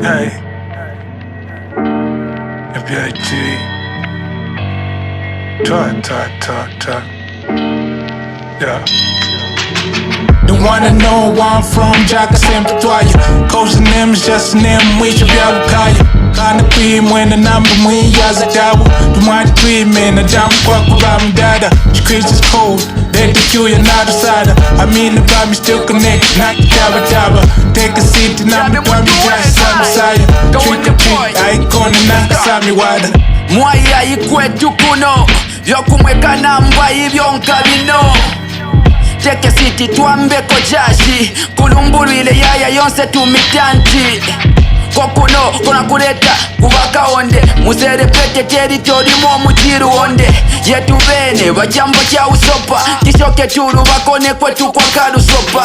Hey, FBIG. Talk. Yeah. You wanna know where I'm from, Jaka sempre Twaya. Coach name is just a name, we should be able to Kana cream when the number when you as a double. You might cream in a jump quack around dada. Streets is cold, they the you not a side. I mean the vibe still connect, not the jabba. Take a seat and I'm the one just some side. Trick or treat, I ain't gonna knock a sami wada. Mwaya ikwetu kuno vyokumweka namba hivyo nkabino teke siti twambeko jashi kulumbulwile yaya yonse tumitanti kokuno kona kuleta kuba Kaonde muserepete teritorimo muchiruonde yetu bene bajambo kya usopa kishoke tulu bakone kwetu kwa kalusopa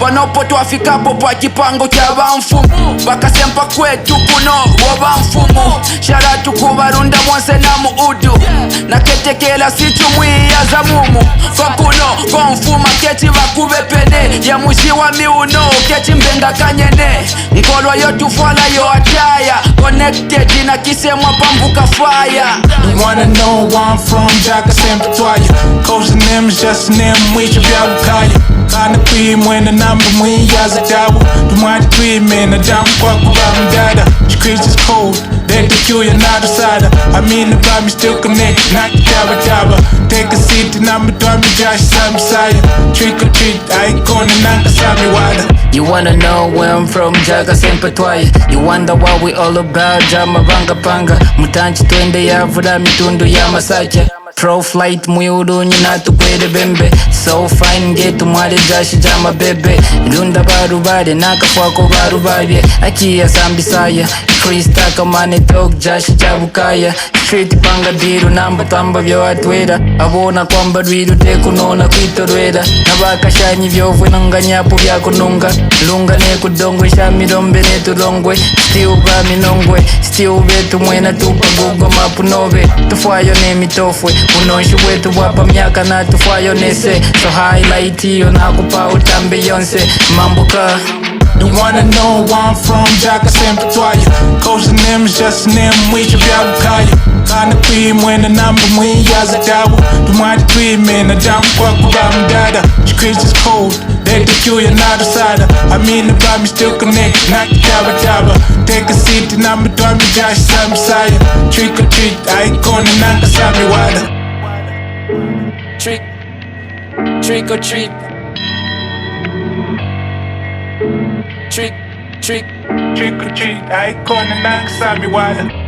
panopo twafikapo pa kipango kya bamfumu bakasempa kwetu kuno woba mfumu sharatu kubarunda mwanse na muudu naketekela situ mwiyaza mumu kokuno konfuma keti bakube pene ya mushi wa miuno keti mbenga kanyene nkolo yotufala yo ataya connected na kisemwa pambuka fire. You wanna know where I'm from, Jaka sempre Twaya. Coach name is just a name, we should be able to Kana cream when the number when you as a double. You might cream in a jump quack around dada. Streets is cold, they the you not a side. I mean the vibe still connect, not the jabba. Take a seat and I'm a dummy Josh some side. Trick or treat, I ain't gonna knock a sami wada. You wanna know where I'm from, Jaka sempre Twaya. You wonder what we all about, Jama Banga Panga. Mutanchi twende ya vula mitundu ya masache. Pro flight muyuru nyina tukwede bembe. So fine getu mwale jashi jama bebe. Lunda barubade nakafwako barubabye. Akia sambisaya Krista kamane talk jashi jabukaya. Street panga diru namba tamba vyo atwera. Abona kwamba rwiru tekunona kwitorwera. Nabakashanyi vyovwe nanganyapu vya kununga. Lunga ne kudongwe shamirombe ne turongwe. Still ba minongwe. Still betu mwena tupa gugo mapu nove. Tufwayo ne mitofwe. Unonshi wetu wapa miaka na tufwayo nese. So highlight iyo nakupa utambe yonse. Mambuka. You wanna know where I'm from, Jaka sempre Twaya. Coach name is just a name, we should be able to Kana cream when the number when you as a double. You might cream in a jump quack around dada. Streets is cold, they the you not a side. I mean the vibe still connect, not the jabba. Take a seat and I'm a dummy Josh some side. Trick or treat, I ain't gonna knock a sami wada. Trick or treat. Trick or treat, I ain't gonna knock a sami wada.